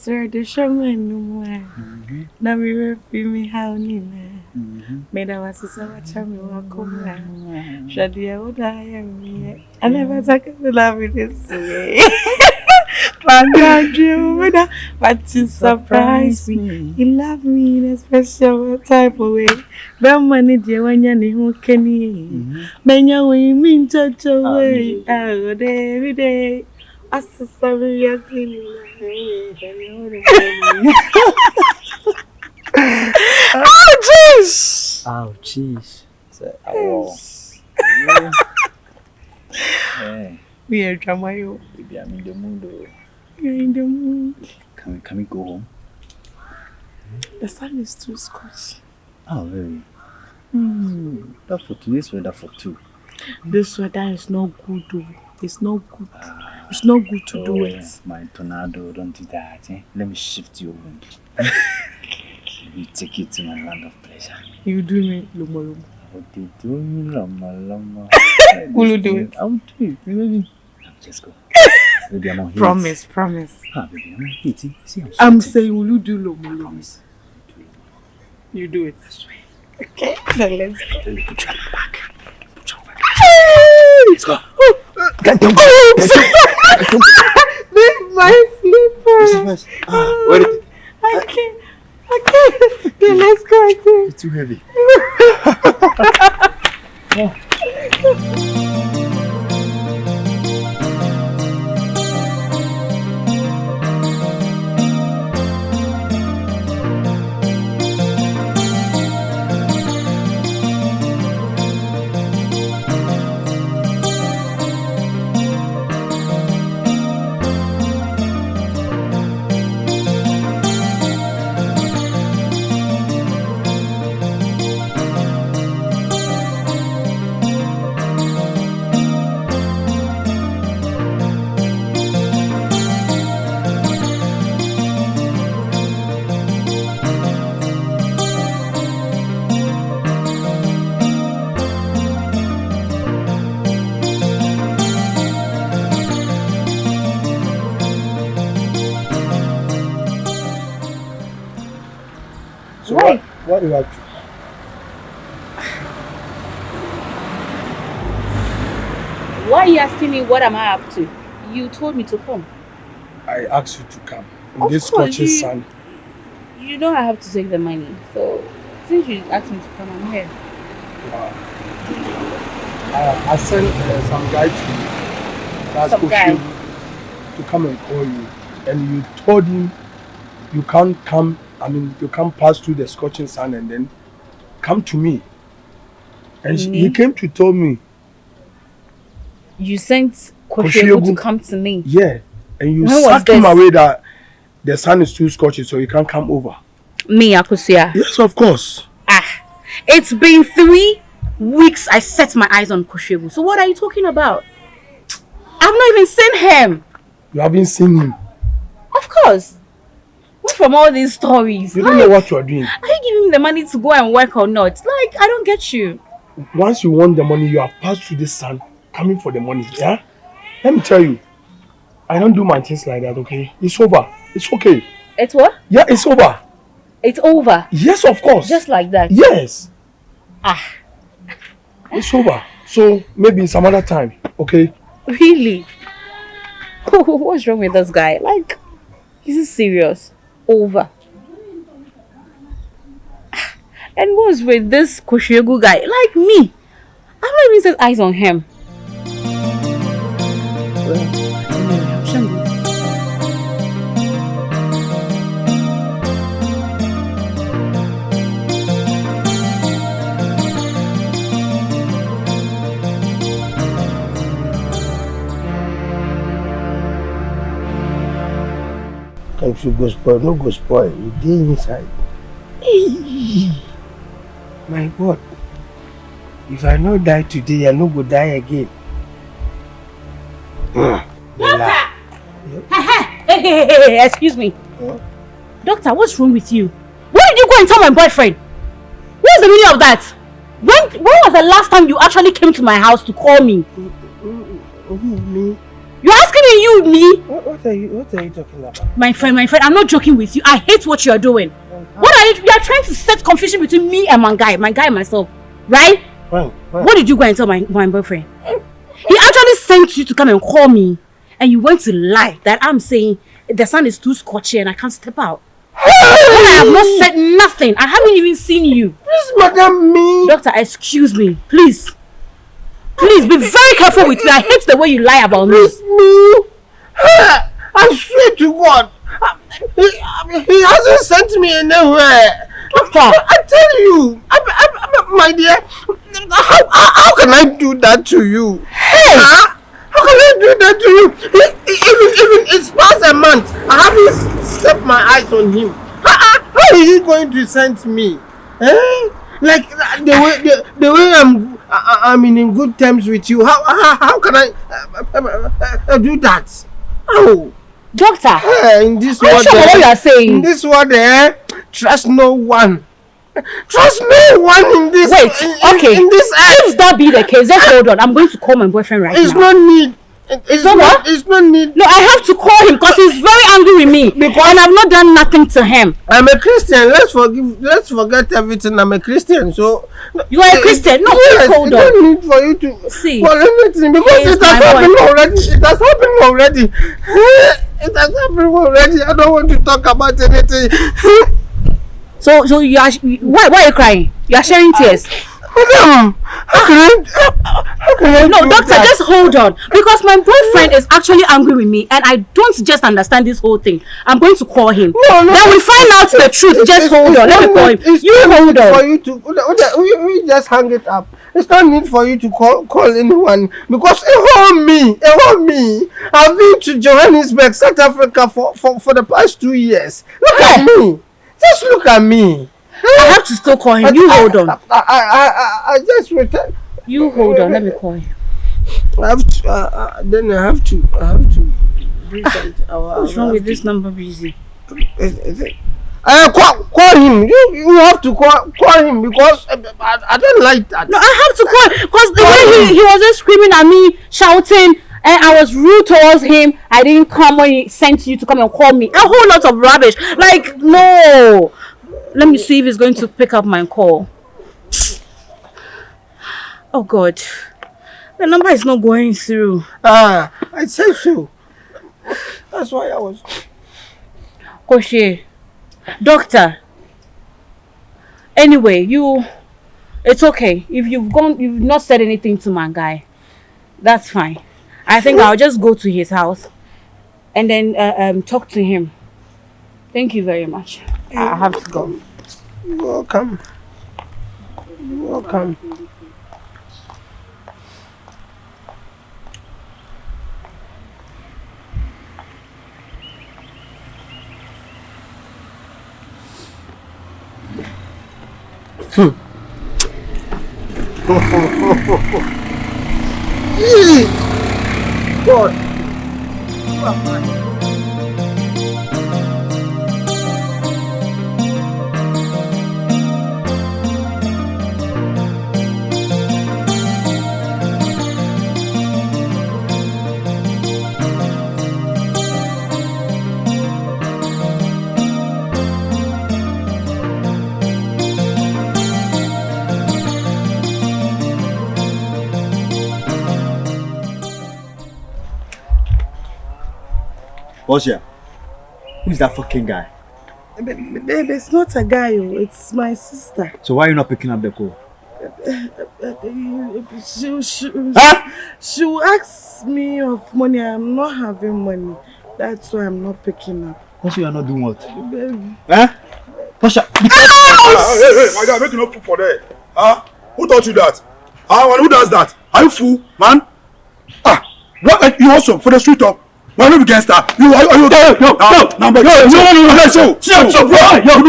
sir, the shaman no more. Now we were feeling how Nina. Made our sister watch me walk over. Shadia would I am me. I never took the love with this way. But you surprise me. You love me in a special type of way. But money, dear, when you're who can you? Many we mean such a way. Oh, every day. I saw something yes in oh, jeez! Oh, jeez. We are drama, you. Baby, I'm in the mood. You're in the mood. Can we go home? The sun is too scorched. Oh, really? That for 2 days, weather for 2. This weather is not good, though. It's not good. It's not good to do it. My tornado, don't do that. Let me shift your wind. Let me take you to my land of pleasure. You do me, Lomo. What do you do, Loma? Will you do it? I will do it. Maybe. Just go. Baby, I'm on Promise. Baby, I'm on heat. See, I'm saying, will you do Lomo? Promise. You do it. Okay, then let's go. Let me put you on my back. Let's go. Leave my slippers. Where is it? I can't. Yeah, let's go. It's too heavy. What do you have to? Why are you asking me what am I up to? You told me to come. I asked you to come. In this scorching sun. You know I have to take the money. So, since you asked me to come, I'm here. Wow. I sent some guy to to come and call you. And you told him you can't come. I mean, you can't pass through the scorching sun and then come to me. And he came to tell me. You sent Koshiego to come to me? Yeah. And you sacked him away that the sun is too scorching, so you can't come over. Me, Akusia? Yes, of course. It's been 3 weeks I set my eyes on Koshiego. So what are you talking about? I've not even seen him. You haven't seen him? Of course. From all these stories. You don't know what you are doing. Are you giving me the money to go and work or not? Like, I don't get you. Once you want the money, you have passed through this sun, coming for the money, yeah? Let me tell you, I don't do my things like that, okay? It's over. It's okay. It's what? Yeah, it's over. It's over? Yes, of course. Just like that? Yes. It's over. So, maybe some other time, okay? Really? What's wrong with this guy? Like, is this serious? Over. And what's with this Koshiego guy? Like me. I've not even set eyes on him. If you go spoil, no go spoil. You dey inside. My God. If I no die today, I no go die again. Doctor! Hey, excuse me. Doctor, what's wrong with you? Why did you go and tell my boyfriend? What's the meaning of that? When was the last time you actually came to my house to call me? Me? You're asking me, you, me? What are you talking about? My friend, I'm not joking with you. I hate what you're doing. What are you? You're trying to set confusion between me and my guy and myself, right? When? What did you go and tell my boyfriend? He actually sent you to come and call me, and you went to lie that I'm saying the sun is too scorchy and I can't step out. I have not said nothing. I haven't even seen you. This Madam me. Doctor, excuse me, please. Please be very careful with me. I hate the way you lie about me. This me. I swear to God, he hasn't sent me anywhere. Doctor, I tell you, my dear, how can I do that to you? hey! Huh? How can I do that to you? Even it's past a month, I haven't stepped my eyes on him. How is he going to send me? Eh? Like the way I'm in good terms with you. How can I do that? Oh, Doctor, in this are you world, sure what you are saying? in this world, trust no one. Trust no one in this. Wait, okay. In this If that be the case, just hold on. I'm going to call my boyfriend right it's now. no need. It's not what? It's no need. No, I have to call him because he's very angry with me. And I've not done nothing to him. I'm a Christian. Let's forget everything. I'm a Christian. So You are a Christian? No, yes, please hold no on. need for you to See, for anything because he's it has my happened boy. already. It has happened already. It has happened already. I don't want to talk about anything. So you are why are you crying? You are sharing tears. Madam, how can I No, do doctor, that? just hold on. Because my boyfriend is actually angry with me and I don't just understand this whole thing. I'm going to call him. No. Then we find out the truth. Just hold on. Let me call him. You hold For on. you to we just hang it up. It's not need for you to call anyone because it hold me. I've been to Johannesburg, South Africa for the past 2 years. Look at me. Just look at me. I have to still call him. You hold on. I just returned. You hold on. Let me call him. I have to. Then I have to do something. What's wrong with this number busy? Call him. You have to call him because I don't like that. No, I have to call because the way he was just screaming at me, shouting, and I was rude towards him. I didn't come when he sent you to come and call me. A whole lot of rubbish. Like, no. Let me see if he's going to pick up my call. Oh God. The number is not going through. I said so. That's why I was. Koshe. Doctor. Anyway, it's okay. If you've not said anything to my guy. That's fine. I think I'll just go to his house and then talk to him. Thank you very much. I have to go. You're welcome. You're welcome. God. Portia, who's that fucking guy? Babe, it's not a guy, it's my sister. So why are you not picking up the call? She will ask me of money. I'm not having money. That's why I'm not picking up. Portia, you are not doing what? Babe. Huh? Portia, Hey, my guy, make you no fool for that. Huh? Who taught you that? Who does that? Are you fool, man? What? You also for the street talk? Why not be gangster? You are you? No,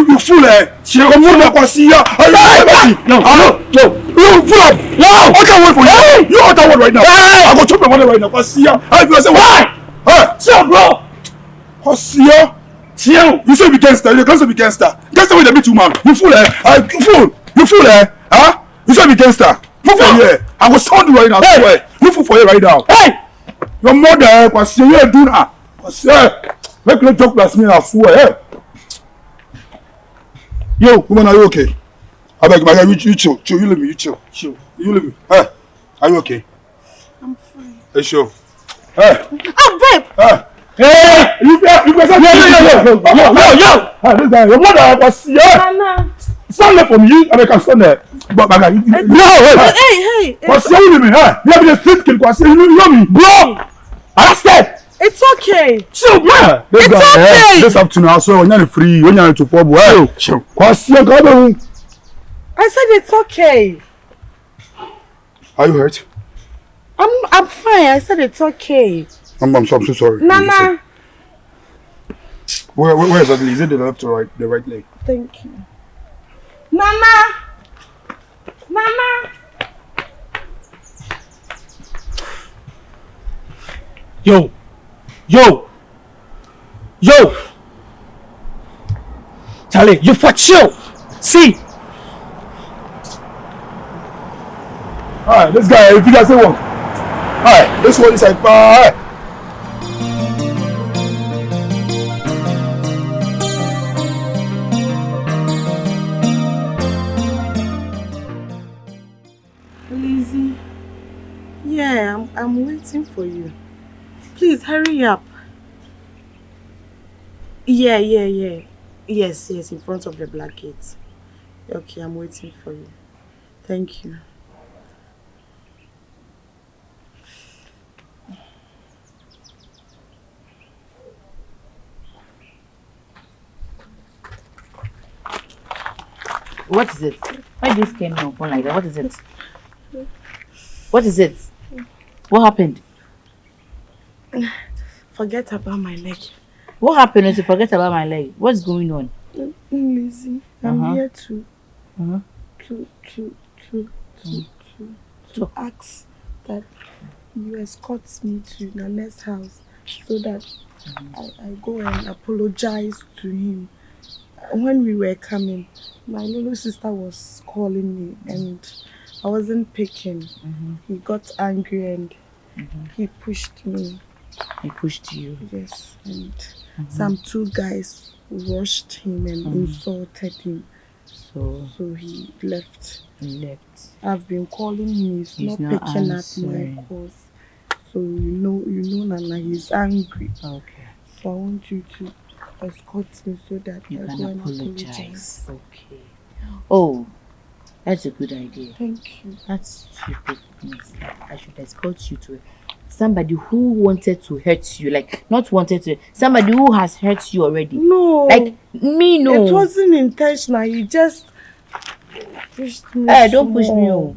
you fool, eh? Come on, I see ya. You fool! No! I can't wait for you. You out word right now. I go chop my money right now. I see ya. I feel say why? Hey, chill, bro. I see ya. Chill. You say be gangster. You can't be gangster. Gangster with the beat you man. You fool, eh? You fool, eh? Huh? You say be gangster. Move for here. I will sound you right now. Hey, you fool for here right now. Hey. Your mother, because you do that. Make no talk plus me, I swear. Yo, woman, are you okay? I beg, you chill. You leave me, you chill. You leave me. Hey, are you okay? I'm fine. Hey, sure. Hey. Oh, babe! Hey! You yo! Hey, this guy, your mother was here. Nana. Stand there for me, I can stand there. But my guy, Hey! what's wrong with me? Huh? You have the street kid, you know me, bro. Arrested. It's okay. Chill, man. This It's guy, okay. This afternoon, so when you're free, when you're to pub, chill. I said it's okay. Are you hurt? I'm fine. I said it's okay. I'm so sorry. Nana. Where exactly? Is it the left or right? The right leg? Thank you. Nana. Yo. Charlie, you for chill. See. Alright, this guy, if you guys say one. Alright, this one is like, bye. Lizzie. Yeah, I'm waiting for you. Please hurry up. Yeah. Yes, in front of the black gate. Okay, I'm waiting for you. Thank you. What is it? Why this came on phone like that? What is it? What is it? What happened? Forget about my leg. What happened is you forget about my leg. What's going on? Lizzie, I'm here to ask that you escort me to Nana's house so that I go and apologize to him. When we were coming, my little sister was calling me and I wasn't picking. He got angry and he pushed me. He pushed you? Yes, and some two guys rushed him and insulted him. So he left. I've been calling him, he's not picking up my calls. So you know Nana, he's angry. Okay. So I want you to escort me so that you I can go and apologize. Okay. Oh, that's a good idea. Thank you. That's stupid. I should escort you to somebody who wanted to hurt you, like not wanted to, somebody who has hurt you already. No. Like me, no. It wasn't intentional. He just pushed me. Hey, don't push me. Oh.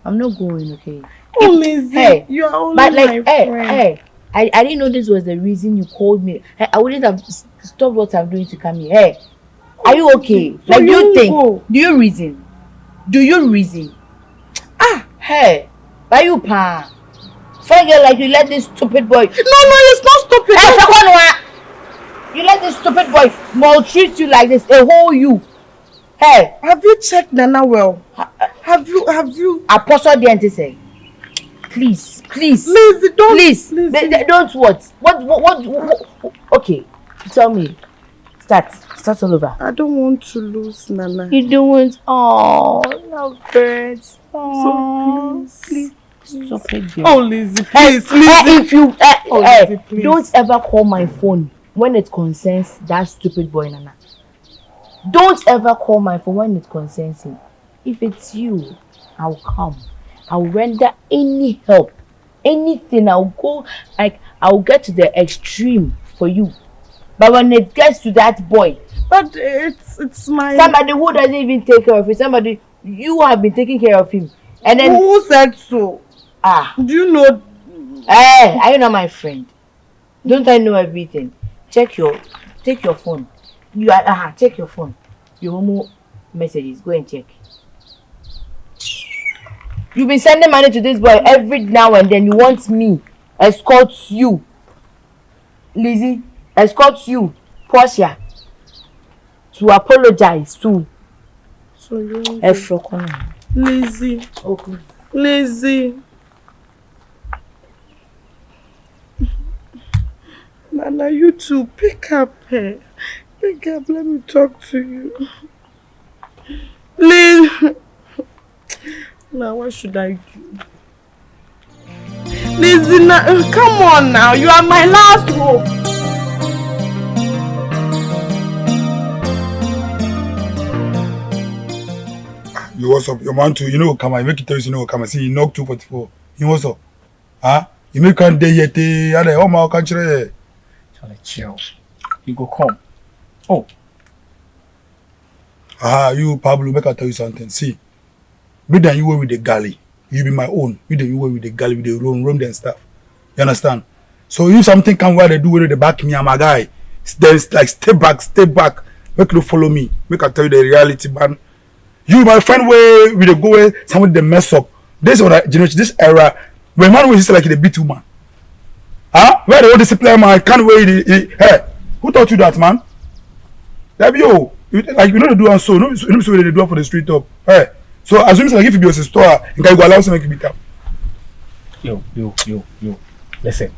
I'm not going, okay? Oh, Lizzie, hey, you are only but like, my friend. Hey, I didn't know this was the reason you called me. Hey, I wouldn't have stopped what I'm doing to come here. Hey, are you okay? So like, do you think? Go. Do you reason? Hey, why you pa? Forget like you let this stupid boy. No, it's not stupid. Hey, you let this stupid boy maltreat you like this. A whole you. Hey, have you checked Nana well? Have you? Apostle Diante say. Please, Lizzie, don't. Please, don't what? What? Okay, tell me. Start all over. I don't want to lose Nana. You don't want? Oh, love birds. Oh, so please. Stop it, oh, Lizzie, please. If you, Lizzie, please. Don't ever call my phone when it concerns that stupid boy Nana. Don't ever call my phone when it concerns him. If it's you, I'll come. I'll render any help, anything. I'll go, like, I'll get to the extreme for you. But when it gets to that boy, but it's my somebody who doesn't even take care of you, somebody you have been taking care of him, and then who said so? Do you know? Are you not my friend? Don't I know everything? Take your phone. Check your phone. Your Momo messages. Go and check. You've been sending money to this boy every now and then. You want me escort you, Lizzie, escort you, Portia, to apologize to. So you Lizzie. Okay. Lizzie. Nana, you too. Pick up. Pick up. Let me talk to you. Please. Now, what should I do? Listen, come on now. You are my last hope. You what's up? Your man too. You know, come on. Make it tell you know, come and see. You knock 244. You what's up? Huh? You make one day yet. Oh my country. Charlie, chill. You go come. Oh. You Pablo, make I tell you something. See, me than you were with the galley. You be my own. Me than you were with the galley, with the room and stuff. You understand? So if something come where they do with the back me, I'm a guy. Then like step back. Make you follow me. Make I tell you the reality, man. You my friend where we go where somebody they mess up. This generation, this era, when man was like the beat woman. Where the old discipline man can't wait. Hey, who taught you that, man? That be you. Like you know they do and so no so they do for the street up. Hey. So assuming like if you be a store, you can go allow some make it beat up. Yo. Listen.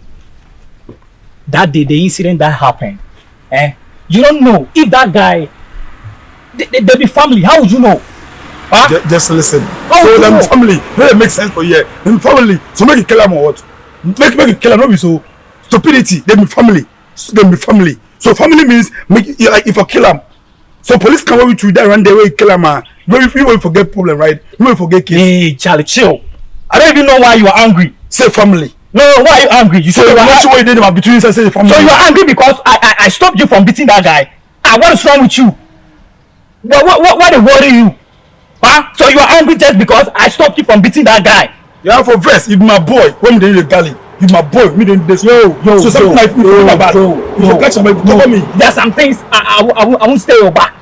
That day, the incident that happened, you don't know if that guy they be family. How would you know? Huh? Just listen. So them family, it makes sense for you. Them family, so make it kill them or what? Make it kill them, not be so stupidity. They be family. So family means make like if I kill them. So police come over to you that run the way kill them. You won't forget problem, right? You won't forget case. Hey, Charlie, chill. I don't even know why you are angry. Say family. No, why are you angry? You say you are not sure you between us and say family. So you are angry because I stopped you from beating that guy. What is wrong with you? What they worry you? Huh? So you are angry just because I stopped you from beating that guy? Yeah, for verse, if my boy, when they in the galley, if my boy, me then this. So something like you forget about. You forget somebody cover me. There are some things I won't stay your back.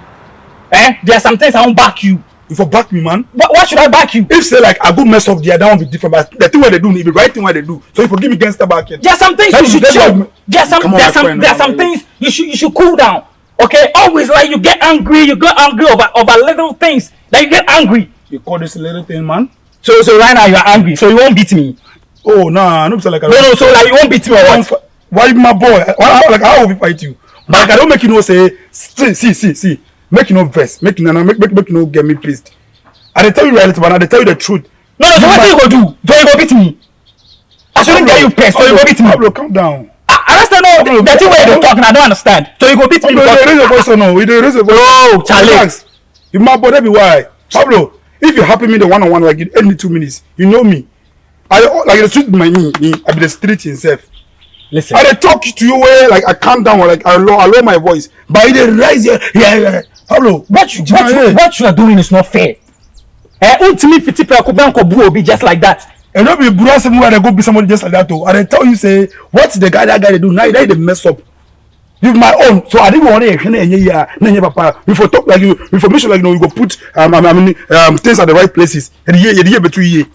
There are some things I won't back you. You for back me, man. Why should I back you? If say like I go mess up there, that won't be different. But the thing what they do, it be right thing what they do. So if you give me against the back end. There are some things you should chill. There are some things you should cool down. Okay, always like you get angry over little things. Like you get angry. You call this a little thing, man? So right now you are angry, so you won't beat me. Oh nah, I don't say like no, so like you won't beat me or what? Why my boy? How will we fight you? But like, I don't make you know say see. Make you no verse. Make you no get me pleased. I tell you reality, man. I tell you the truth. No, so what you go do? So you go beat me? I shouldn't get you pissed, so you go beat me. Pablo, calm down. I understand all the thing where you're talking, I don't understand. So you go beat me. Raise your voice or no? Raise your voice. Oh, Charlie. You my boy, that be why. Pablo, if you happy me the one-on-one like it any 2 minutes, you know me. I like the street my me. I be the street himself. Listen. I talk to you where like I calm down or like I lower my voice. But I rise here. Yeah. Pablo, what you are doing is not fair. Ultimately, 50 people could be just like that. And not be brush somewhere they go be somebody just like that too. And I tell you say, what's the guy that guy they do now? They mess up. You my own. So I didn't want to papa. Before talk like you, information like you go put things at the right places. And year between year.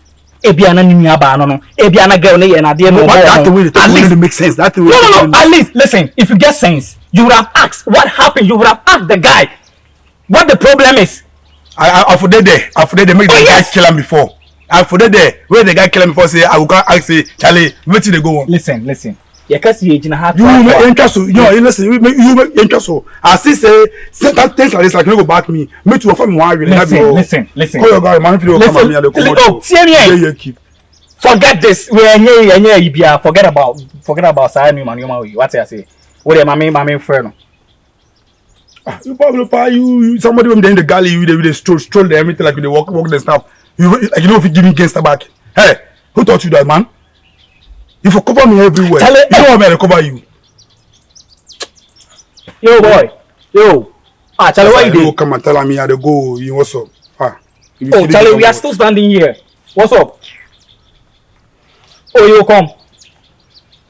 Ebiana niaba no. Ebiana girl ne na dey no. That the way they talk really make sense. That the way. No. At least listen. If you get sense, you would have asked what happened. You would have asked the guy what the problem is. I for there. Make the guy kill him before. I for there. Where the guy kill him before say I will go ask say Charlie, where did they go on? Listen. You can see you have. You make interest. Listen. You make interest. I see say certain things like this like no go back me. Me to offer me one. Listen. Call your guy, man. If you come at me, I will come. Forget this. Forget about Sayani man. What I say? What am I my friend? You probably you somebody when they in the galley, you they stroll there, everything like they walk and stuff. You like you know if you give me against the back. Hey, who taught you that, man? You for cover me everywhere. You don't want me to cover you. Yo boy. Yo. Charlie, why you do? Come and tell me how to go. You what's up? Charlie, we are still standing here. What's up? Oh, you come.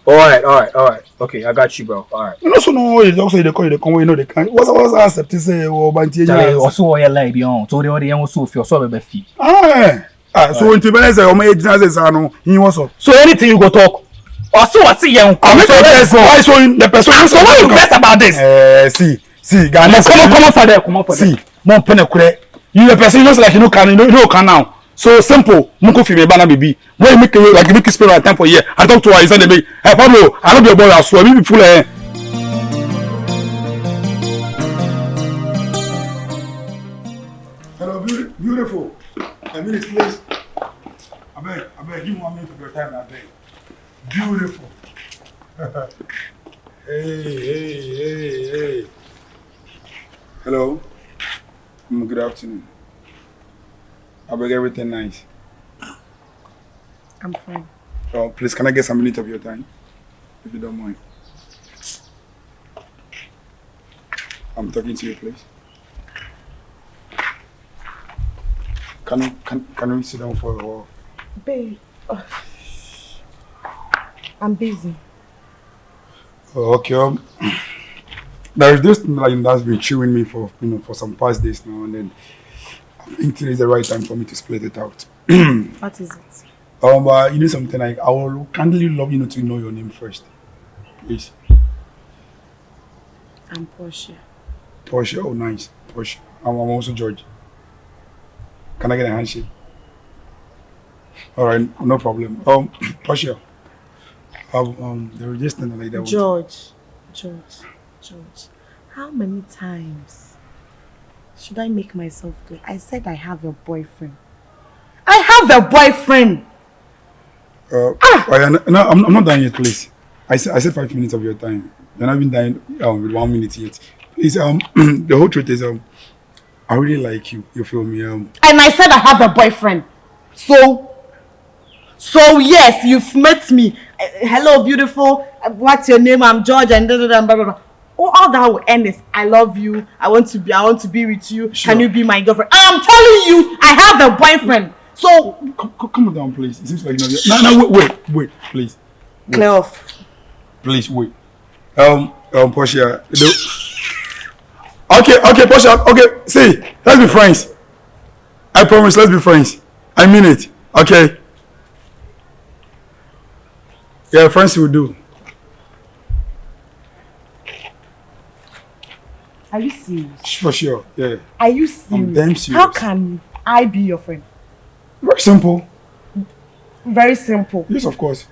All right. Okay, I got you, bro. All right. You know, so no, they also they call you, they come. You know, they can't. What's accept to say? Oh, banty. Also, I like beyond. So they already also feel so be fee. So when people say, "Oh, my agency say no," you what's up? So anything you go talk. Also, I see you. I make why so the person. So what you best about this? See, Ghana. Come on for there. See, mon pene kure. You the person just like you know can now. So simple. Munko fi me bana bibi. When you make you spend time for year. I talk to her. He said, "Hey Pablo, I don't be a boy. I swear, me be full. A minute, please. I beg, give me 1 minute of your time, I beg. Beautiful. Hey. Hello. Good afternoon. I beg everything nice. I'm fine. Oh, please, can I get some minute of your time? If you don't mind. I'm talking to you, please. Can we sit down for a while? Babe, I'm busy. Oh, okay. There is this thing that's been chewing me for for some past days now, and then I think today is the right time for me to split it out. What is it? You know something like I will kindly love to know your name first, please. I'm Portia. Portia, oh nice, Portia. I'm also George. Can I get a handshake? All right, no problem. Portia. There is this thing like that. George. How many times should I make myself clear? I said I have a boyfriend. I have a boyfriend! No, I'm not done yet, please. I said 5 minutes of your time. You're not even done with 1 minute yet. Please, the whole truth is, I really like you. You feel me? And I said I have a boyfriend. So yes, you've met me. Hello, beautiful. What's your name? I'm George, and blah, blah, blah. All that will end is I love you. I want to be with you. Sure. Can you be my girlfriend? And I'm telling you, I have a boyfriend. So come down, please. It seems like no, wait, please. Wait. Clear off. Please wait. Portia. Okay, Portia. Okay, see, let's be friends. I promise, let's be friends. I mean it. Okay. Yeah, friends will do. Are you serious? For sure, yeah. Are you serious? I'm damn serious. How can I be your friend? Very simple. Very simple. Yes, of course.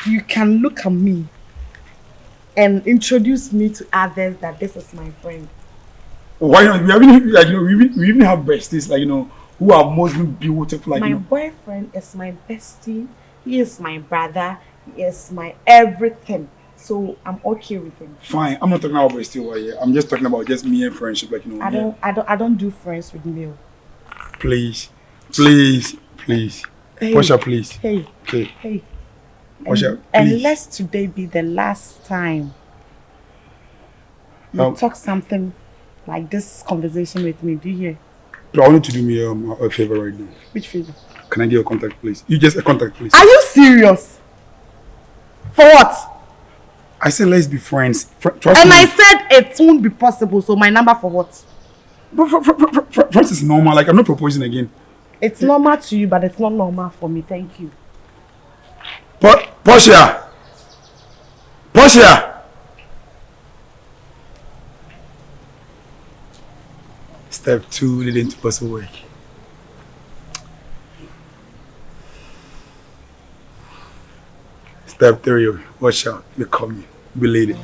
You can look at me and introduce me to others that this is my friend. Why not? We even have besties who are mostly beautiful. My boyfriend is my bestie. He is my brother. He is my everything. So I'm okay with him. Fine. I'm not talking about bestie over here. I'm just talking about just me and friendship. I don't do friends with male. Please. Hey. Portia, please. Hey. Okay. Hey. Portia, and let today be the last time you talk something like this conversation with me. Do you hear? But I want you to do me a favor right now. Which favor? Can I get your contact, please? You just a contact, please. Are you serious? For what? I said let's be friends. Trust and me. I said it won't be possible. So my number for what? But friends is normal. I'm not proposing again. It's normal to you, but it's not normal for me. Thank you. Portia. Step 2 didn't possible work. Step 3, watch out. You're coming. Belated.